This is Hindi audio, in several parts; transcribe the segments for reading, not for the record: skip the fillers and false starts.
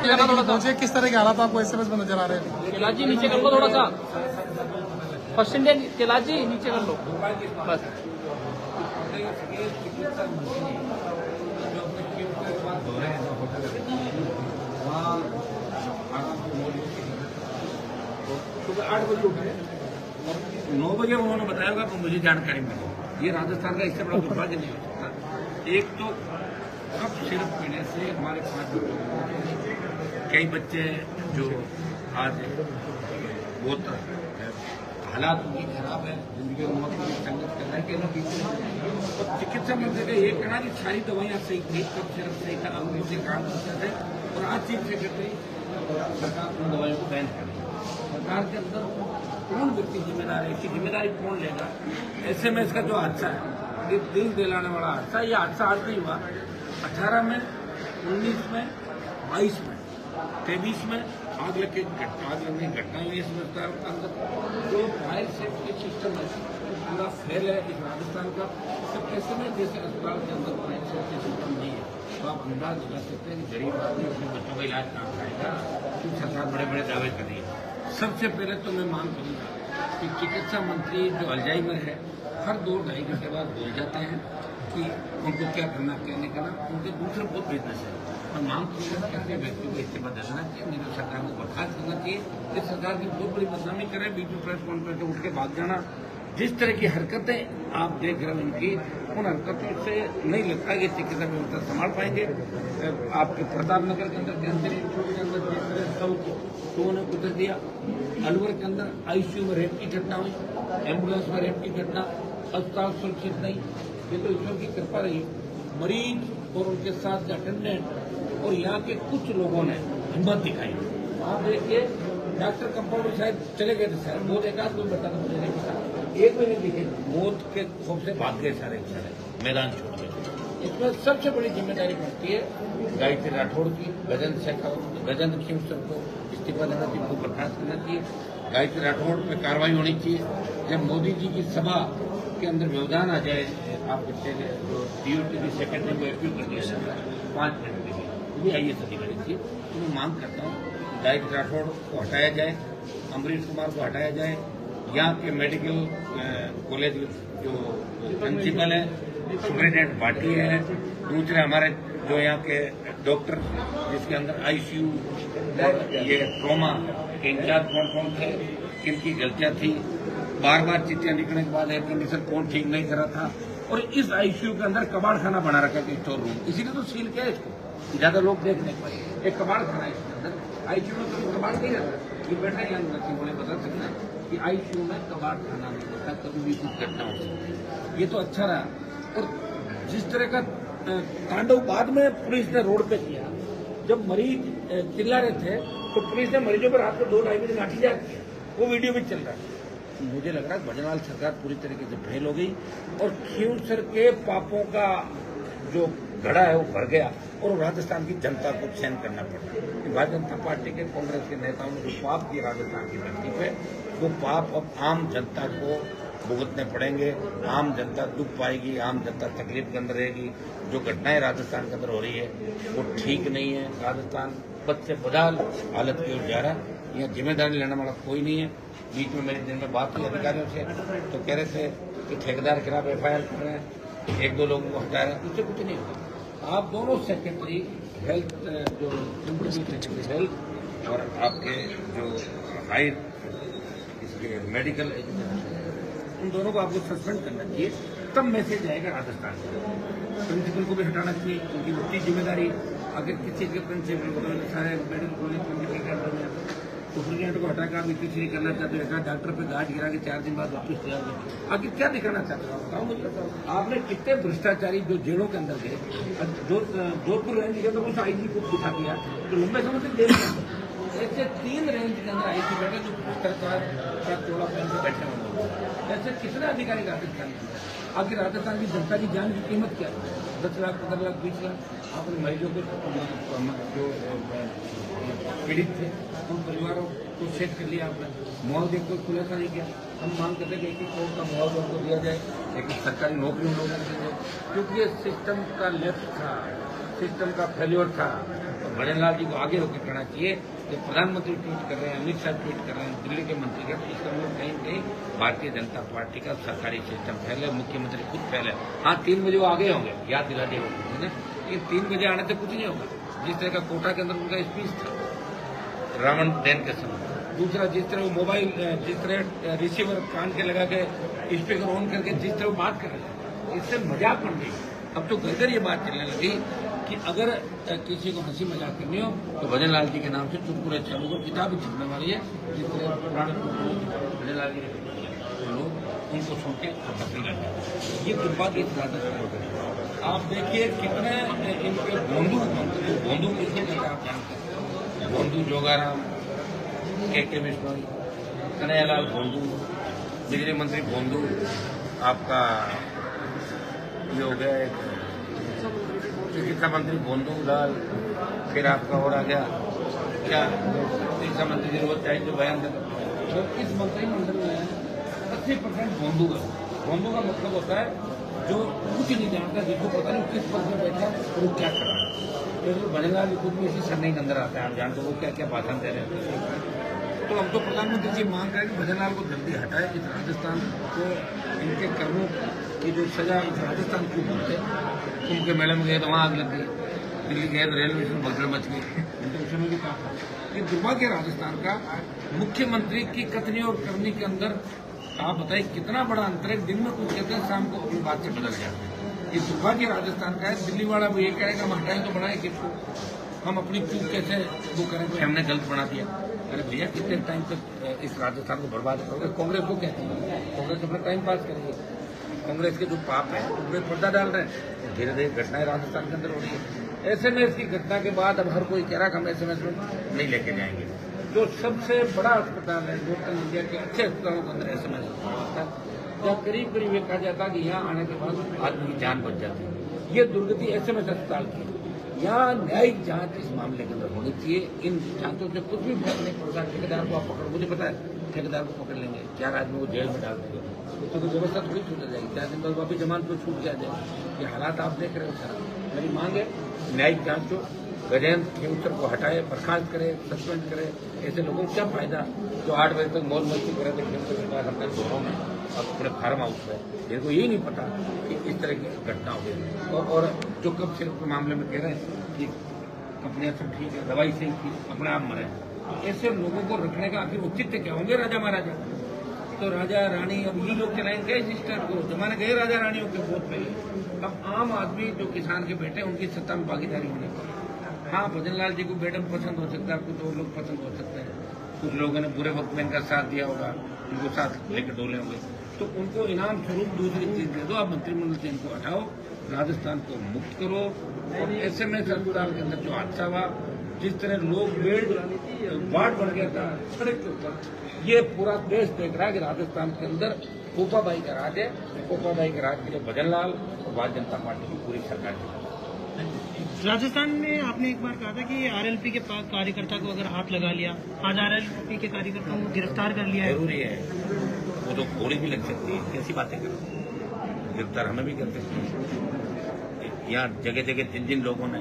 मुझे किस तरह के हालात आपको एसएमएस में नजर आ रहे हैं? कैलाश नीचे कर लो थोड़ा सा, फर्स्ट इंडियन कैलाश नीचे कर लो बस। सुबह 8 बजे उठे, 9 बजे उन्होंने बताया होगा तो मुझे जानकारी मिली। ये राजस्थान का इससे बड़ा दुर्भाग्य नहीं हो सकता। एक तो कब सिर्फ पीने से हमारे 5 बच्चे, कई बच्चे जो आज बहुत हालात उनकी खराब है, जिंदगी में मौत की संघर्ष कर रहे हैं। और चिकित्सा मंत्री का ये कहना कि सारी दवाइयाँ सही थी, कब सिर्फ सही था, अंग्रेजी से काम करते थे और आज चीफ सेक्रेटरी सरकार उन दवाइयों को बैन कर रही है। सरकार के अंदर कौन व्यक्ति जिम्मेदार है, इसकी जिम्मेदारी कौन लेगा? एसएमएस का जो हादसा है, ये दिल दिलाने वाला हादसा, ये हादसा आज नहीं हुआ, 18 में, 19 में, 22 में, 23 में आग लगने की घटना हुई। इस अस्पताल के अंदर जो फायर सेफ्टी सिस्टम है पूरा फेल है इस राजस्थान का। सब कैसे में जैसे अस्पताल के अंदर फायर सेफ्टी सिस्टम नहीं है, तो आप अंदाज लगा सकते हैं कि गरीब आदमी अपने बच्चों का इलाज कहाँ कराएगा, क्योंकि सरकार बड़े बड़े दावे कर रही है। सबसे पहले तो मैं मांग करूंगा कि चिकित्सा मंत्री जो अल्जाइमर है, हर 2-2.5 घंटे बाद भूल जाते हैं कि उनको क्या करना क्या नहीं करना, उनके दूसरे बहुत बिजनेस है। और मांग करूंगा कि अपने व्यक्ति को इस्तीफा देना चाहिए, मेरी सरकार को बर्खास्त करना चाहिए। इस सरकार की बहुत बड़ी बदनामी करे, बीच में प्रेस कॉन्फ्रेंस में उठ के भाग जाना, जिस तरह की हरकतें आप देख रहे हैं उनकी, उन हरकतों से नहीं लगता कि चिकित्सा व्यवस्था संभाल पाएंगे। आपके प्रताप नगर के अंदर कैंसर इंस्टीट्यूट के अंदर जिस तरह सबको ने गुजर दिया, अलवर के अंदर आईसीयू में रेप की घटना हुई, एम्बुलेंस में रेप की घटना, अस्पताल सुरक्षित नहीं, ये तो ईश्वर की कृपा रही। मरीज और उनके साथ अटेंडेंट और यहाँ के कुछ लोगों ने हिम्मत दिखाई। आप देखिए डॉक्टर कंपाउंडर शायद चले गए थे, शायद वो देखा कोई बता था मुझे नहीं पता, एक महीने दिखे, मौत के खौफ से भाग गए सारे मैदान छोड़ गए। इसमें सबसे बड़ी जिम्मेदारी बनती है गायत्री राठौड़ की, गजेंद्र सिंह सर को इस्तीफा देना चाहिए, उनको बर्खास्त करना चाहिए। गायत्री राठौड़ पर कार्रवाई होनी चाहिए। जब मोदी जी की सभा के अंदर व्यवधान आ जाए, आप कहते हैं जो DOT की सेक्रेटरी को एक्टिव कर दिया जाता है 5 मिनट के लिए, ये IAS अधिकारी थी। तो मैं मांग करता हूँ गायत्री राठौड़ को हटाया जाए, अमरीश कुमार को हटाया जाए, यहाँ के मेडिकल कॉलेज जो प्रिंसिपल है सुप्रिंटेंडेंट भाटी है, दूसरे हमारे जो यहाँ के डॉक्टर जिसके अंदर ICU ये ट्रॉमा के इंचार्ज कौन कौन थे, किनकी गलतियां थी, बार बार चिट्ठियां लिखने के बाद एयर कंडीशन कौन ठीक नहीं करा था, और इस ICU के अंदर कबाड़ खाना बना रखा है स्टोर रूम, इसीलिए तो सील किया इसको, ज्यादा लोग देख नहीं पाए। एक कबाड़ खाना है इसके अंदर, ICU में तो कबाड़ नहीं रहता, ये बैठा यहाँ बोले बता सकना कि ICU में कबाड़ खाना नहीं होता, कभी भी कुछ घटना हो सकती है। ये तो अच्छा रहा। और जिस तरह का तांडव बाद में पुलिस ने रोड पे किया, जब मरीज चिल्ला रहे थे तो पुलिस ने मरीजों पर रात को 2-2.5 बजे लाठीचार्ज किया, वो वीडियो भी चल रहा है। मुझे लग रहा है भजनलाल सरकार पूरी तरीके से फेल हो गई और खींवसर के पापों का जो घड़ा है वो भर गया और राजस्थान की जनता को सहन करना पड़ा। भारतीय जनता पार्टी के, कांग्रेस के नेताओं ने जो पाप किए राजस्थान की धरती पे, वो पाप अब आम जनता को भुगतने पड़ेंगे। आम जनता दुख पाएगी, आम जनता तकलीफ के अंदर रहेगी। जो घटनाएं राजस्थान के अंदर हो रही है वो ठीक नहीं है। राजस्थान बद से बदहाल हालत की ओर जा रहा है। यहाँ जिम्मेदारी लेने वाला कोई नहीं है। बीच में मेरे दिन में बात हुई अधिकारियों से, तो कह रहे थे कि ठेकेदार के खिलाफ FIR कर रहे हैं, 1-2 लोगों को हटा रहे हैं, उससे कुछ नहीं होगा। आप दोनों सेक्रेटरी हेल्थ, जो सेक्रेटरी हेल्थ और आपके जो हाई इसके मेडिकल एजुकेशन, उन दोनों को आपको सस्पेंड करना चाहिए, तब मैसेज आएगा राजस्थान से। प्रिंसिपल को भी हटाना चाहिए, क्योंकि उसकी जिम्मेदारी अगर किसी चीज़ के प्रिंसिपल को सारे मेडिकल कॉलेज प्रिंसिपल के अंदर में सुप्रिंटेंडेंट को हटाकर आप कुछ नहीं करना चाहते, एक डॉक्टर पे गाज गिरा के 4 दिन बाद वापस ले आओगे, आगे क्या दिखाना चाहते हो बताओ मुझे। आपने कितने भ्रष्टाचारी जो जेलों के अंदर गए, जोधपुर रेंज के अंदर उस IG को उठा दिया तो लंबे समय तक जेल में, ऐसे 3 रेंज के अंदर IG बैठे जो भ्रष्टाचार का चौड़ा पहन के बैठे हुए, ऐसे कितने अधिकारी राजस्थान में। आखिर राजस्थान की जनता की जान की कीमत क्या है? 10 लाख, 15 लाख, 20 लाख। आपने मरीजों को जो पीड़ित थे उन परिवारों को सेट कर लिया आपने, मुआवजे कोई खुलासा नहीं किया। हम मांग करते कि 1 करोड़ का मुआवजा उनको दिया जाए, लेकिन सरकारी नौकरी उन लोगों को दी जाए, क्योंकि ये सिस्टम का लेफ्ट था, सिस्टम का फेल्योर था। भजन लाल जी को आगे होकर कहना चाहिए कि प्रधानमंत्री ट्वीट कर रहे हैं, अमित शाह ट्वीट कर रहे हैं, दिल्ली के मंत्रीगण, इसका मतलब कहीं न कहीं भारतीय जनता पार्टी का सरकारी सिस्टम फैले, मुख्यमंत्री खुद फैले। हाँ, 3 बजे वो आगे होंगे, याद दिला दिया उन्होंने, लेकिन 3 बजे आने से कुछ नहीं होगा। जिस तरह का कोटा के अंदर उनका स्पीच था रावण दहन के समय, दूसरा जिस तरह वो मोबाइल, जिस तरह रिसीवर कान के लगा के स्पीकर ऑन करके जिस तरह वो बात कर रहे हैं, इससे मजाक बन गई। अब तो घर घर ये बात चलने लगी कि अगर किसी को हंसी मजाक करनी हो तो भजन लाल जी के नाम से चुटकुले चालू को किताब छपने वाली है, जिस तरह पुराने भजन लाल जी ने तो लोग उनको सुन के हंसी लगे। ये दुर्भाग्य की बात है। आप देखिए कितने इनके बोंदू किसने कहते आप जानते हैं? बोंदू जोगाराम, के बिश्नोई, कन्हैयालाल बोंदू, बिजली मंत्री बोंदू, आपका ये हो गया एक चिकित्सा मंत्री बोंदू लाल, फिर आपका और आ गया क्या चिकित्सा मंत्री जरूरत चाहिए जो बयान देता। तो इस मंत्रिमंडल में 80% बोंदू है। बोंदू का मतलब होता है जो कुछ नहीं जानता, जिसको पता नहीं किस पद में बैठा वो क्या कर रहा है। तो भजन लाल खुद भी इसी सर नहीं अंदर आता है, आप जानते हो वो क्या क्या भाषण दे रहे हैं। तो हम तो प्रधानमंत्री जी मांग रहे हैं कि भजन लाल को जल्दी हटाए। इस राजस्थान को इनके कर्मों की जो सजा इस राजस्थान क्यों होते, कुंभ के मेले में गए तो वहाँ आग लग गई, दिल्ली गए तो रेलवे स्टेशन भगदड़ मच गई, इंटरनेशनल में भी कहा। ये दुर्भाग्य राजस्थान का मुख्यमंत्री की कथनी और करनी के अंदर आप बताइए कितना बड़ा अंतर है। दिन में कुछ कहते हैं, शाम को अपनी बात से बदल जाते हैं। ये दुर्भाग्य राजस्थान का है। दिल्ली वाला वो ये कहेगा हम हटाएं तो बनाए किसको, हम अपनी चूक कैसे वो करें कि हमने गलत बना दिया। अरे भैया कितने टाइम तक इस राजस्थान को बर्बाद करोगे? कांग्रेस को कहती है, कांग्रेस अपना टाइम पास करेगी। कांग्रेस के जो पाप है उनमें पर्दा डाल रहे हैं। धीरे धीरे घटनाएं राजस्थान के अंदर हो रही है। एसएमएस की घटना के बाद अब हर कोई कह रहा कि हम एसएमएस में नहीं लेके जाएंगे। जो सबसे बड़ा अस्पताल है लोकल इंडिया के अच्छे अस्पतालों के अंदर एसएमएस होता है, जहाँ करीब करीब ये कहा जाता है कि यहाँ आने के बाद आदमी की जान बच जाती है। ये दुर्गति एसएमएस अस्पताल की। यहाँ न्यायिक जांच इस मामले के अंदर होनी चाहिए। इन जांचों से कुछ भी फर्क नहीं पड़ता। ठेकेदार को आप पकड़, मुझे पता है ठेकेदार को पकड़ लेंगे, 4 आदमी को जेल में डाल देंगे, तो कोई व्यवस्था थोड़ी छूट जाएगी। 4 दिन बाद वापिस जमान पर छूट के आ जाए। ये हालात आप देख रहे हो सर। मेरी मांग है न्यायिक जांच हो, गजेंद्र खेमचर को हटाए, बर्खास्त करे, सस्पेंड करे। ऐसे लोगों को क्या फायदा जो 8 बजे तक मौज मस्ती करे थे खेमचर के बाद अपने घरों में और अपने फार्म हाउस में, जिनको यही नहीं पता कि इस तरह की घटना हो गई। और जो कब सिर्फ के मामले में कह रहे हैं कि कंपनियां सब ठीक है, दवाई सही थी, अपने आप मरे, ऐसे लोगों को रखने का आखिर औचित्य क्या होंगे? राजा महाराजा तो राजा रानी अब ये लोग चलाएंगे इस स्टेट को। जमाने गए राजा रानियों के बहुत पहले। अब आम आदमी जो किसान के बेटे उनकी सत्ता में भागीदारी होने पर, हाँ भजन लाल जी को मैडम पसंद हो सकता है, कुछ और लोग पसंद हो सकते हैं, कुछ लोगों ने बुरे वक्त में इनका साथ दिया होगा, उनको साथ लेकर डोले होंगे, तो उनको इनाम स्वरूप दूसरी चीज दे दो। आप मंत्रिमंडल से इनको हटाओ, राजस्थान को मुक्त करो। और एसएमएस अस्पताल के अंदर जो हादसा हुआ, जिस तरह लोग बेड वार्ड बन गया था सड़क के ऊपर, ये पूरा देश देख रहा है कि राजस्थान के अंदर पोपाबाई का राज है। पोपाबाई के राज के लिए भजन लाल और भारतीय जनता पार्टी की पूरी सरकार है। राजस्थान में आपने एक बार कहा था कि आरएलपी के कार्यकर्ता को अगर हाथ लगा लिया, आज आरएलपी के कार्यकर्ताओं को गिरफ्तार कर लिया है। जरूरी है, वो तो गोली भी लग सकती है, कैसी बातें करो, गिरफ्तार हमें भी कर सकते हैं। यहाँ जगह जगह जिन लोगों ने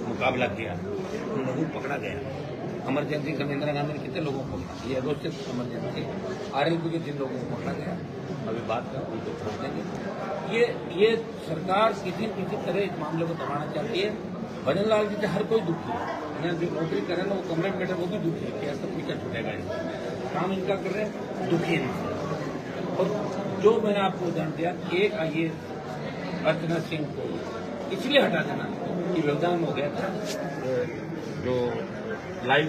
मुकाबला किया उन लोगों को पकड़ा गया। इमरजेंसी समय इंदिरा गांधी ने कितने लोगों को पकड़ा, ये अघोषित इमरजेंसी आरएलपी के जिन लोगों को पकड़ा गया, अभी बात कर उनको छोड़ देंगे। ये सरकार किसी न किसी तरह इस मामले को दबाना चाहती है। भजन लाल जी से हर कोई दुखी है। यहाँ जो नौकरी कर रहे हैं वो कमरे में बैठे वो भी दुखी है कि ऐसा पीछा छूटेगा, काम इनका कर रहे हैं, दुखी है। और जो मैंने आपको उदाहरण दिया, एक आईएएस अर्चना सिंह को इसलिए हटा देना कि व्यवधान हो गया था, जो लाइव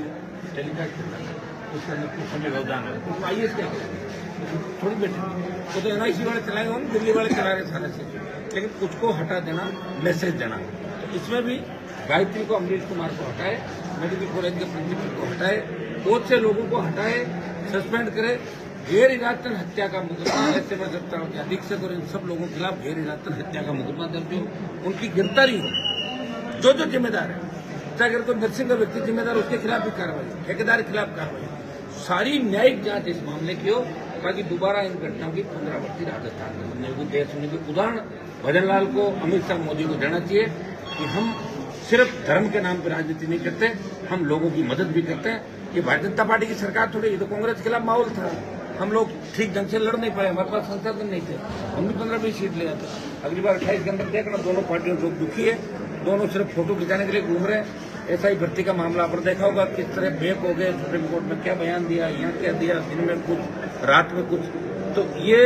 टेलीकास्ट करता था उसके अंदर कुछ समय व्यवधान हो गया, तो आईएएस क्या थोड़ी बैठे, वो तो एनआईसी वाले चलाएंगे, हम दिल्ली वाले चला रहे सारे से, लेकिन कुछ को हटा देना, मैसेज देना। तो इसमें भी गायत्री को, अमरीश कुमार को हटाए, मेडिकल कॉलेज के प्रिंसिपल को हटाए, बहुत से लोगों को हटाए, सस्पेंड करे। गैर इरादतन हत्या का मुकदमा ऐसे में सकता हो कि अधीक्षक और इन सब लोगों के खिलाफ गैर इरादतन हत्या का मुकदमा दर्ज हो, उनकी गिरफ्तारी हो, जो जिम्मेदार है, चाहे अगर कोई नर्सिंग का व्यक्ति जिम्मेदार उसके खिलाफ भी कार्रवाई, ठेकेदार के खिलाफ कार्रवाई, सारी न्यायिक जांच इस मामले की हो ताकि दोबारा इन घटनाओं की पुनरावृत्ति राजस्थान में देश में। उदाहरण भजन लाल को, अमित शाह, मोदी को देना चाहिए कि हम सिर्फ धर्म के नाम पर राजनीति नहीं करते, हम लोगों की मदद भी करते हैं। ये भारतीय जनता पार्टी की सरकार थोड़ी, ये तो कांग्रेस के खिलाफ माहौल था। हम लोग ठीक ढंग से लड़ नहीं पाए, हमारे पास संसाधन नहीं थे, हम भी 15-20 सीट ले जाते। अगली बार 28 के अंदर देखना, दोनों पार्टियों लोग दुखी है, दोनों सिर्फ फोटो खिंचाने के लिए घूम रहे हैं। ऐसा ही भर्ती का मामला आपने देखा होगा, किस तरह बेक हो गए, सुप्रीम कोर्ट में क्या बयान दिया, यहाँ क्या दिया, दिन में कुछ, रात में कुछ। तो ये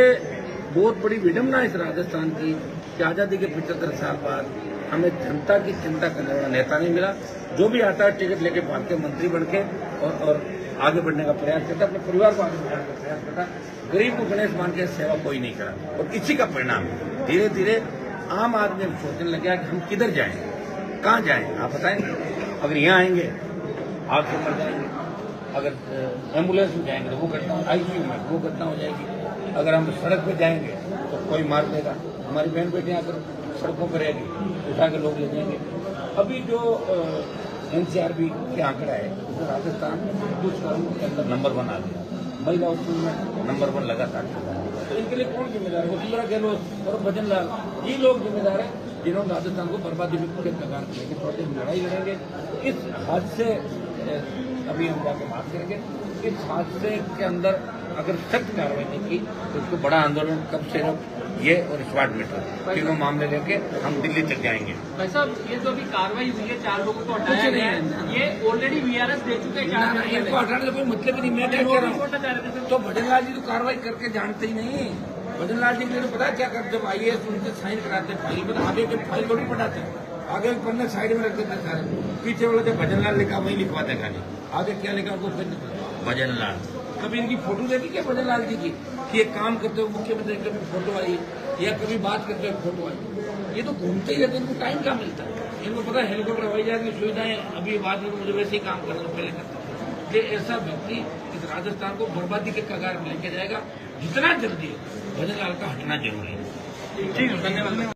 बहुत बड़ी विडम्बना है इस राजस्थान की कि आजादी के 75 साल बाद हमें जनता की चिंता करने वाला नेता नहीं मिला। जो भी आता है टिकट लेके भाग के मंत्री बन के और आगे बढ़ने का प्रयास करता, अपने परिवार को आगे बढ़ाने का प्रयास करता। गरीब को गणेश मान के सेवा कोई नहीं करा, और इसी का परिणाम धीरे धीरे आम आदमी सोचने लगा कि हम किधर जाएं, कहाँ जाएं। आप बताएं, अगर यहाँ आएंगे आग से मर जाएंगे, अगर एम्बुलेंस में जाएंगे तो वो घटना, आईसीयू में वो घटना हो जाएगी, अगर हम सड़क पे जाएंगे तो कोई मार देगा, हमारी बहन बेटियां अगर सड़कों पर रहेगी उठा के लोग ले जाएंगे। अभी जो एनसीआरबी के आंकड़ा है, तो राजस्थान कुछ कारणों के अंदर नंबर 1 आ गया, महिला उत्सव में नंबर 1 लगातार। तो इनके लिए कौन जिम्मेदार है? वसुंधरा गहलोत और भजन लाल, ये लोग जिम्मेदार है जिन्होंने राजस्थान को बर्बादी के कगार पर लेके थोड़े दिन लड़ाई लड़ेंगे। इस हादसे अभी हम जाके बात करेंगे, इस हादसे के अंदर अगर सख्त कार्रवाई नहीं की तो उसको बड़ा आंदोलन कब से ये और स्मार्ट मीटर तीनों मामले लेके हम दिल्ली तक जाएंगे। भाई साहब, ये जो अभी कार्रवाई हुई है, 4 लोगों को हटाया गया है, ये ऑलरेडी वीआरएस दे चुके हैं 4 लोगों इनको हटाने का कोई मतलब ही नहीं। मैं क्या कह रहा हूँ, तो भजन लाल जी तो कार्रवाई करके जानते ही नहीं। भजन लाल जी के लिए पता है क्या करते, जब IAS उनसे साइन कराते फाइल पर, आगे के फाइल थोड़ी पढ़ाते हैं, आगे पन्ने साइड में रख देते सारे, पीछे वाला जब भजन लाल लिखा वही लिखवाते खाली, आगे क्या लिखा उनको फिर भजन लाल। कभी इनकी फोटो देखी क्या भजन लाल जी की, कि एक काम करते हुए मुख्यमंत्री कभी फोटो आई या कभी बात करते हुए फोटो आई? ये तो घूमते ही रहते, इनको टाइम कहाँ मिलता है? इनको पता है हेलीकॉप्टर हवाई जहाज की सुविधाएं अभी बाद में मुझे वैसे ही काम करना पहले करते। ये ऐसा व्यक्ति इस राजस्थान को बर्बादी के कगार में लेके जाएगा। जितना जल्दी भजन लाल का हटना जरूरी है। ठीक है, धन्यवाद।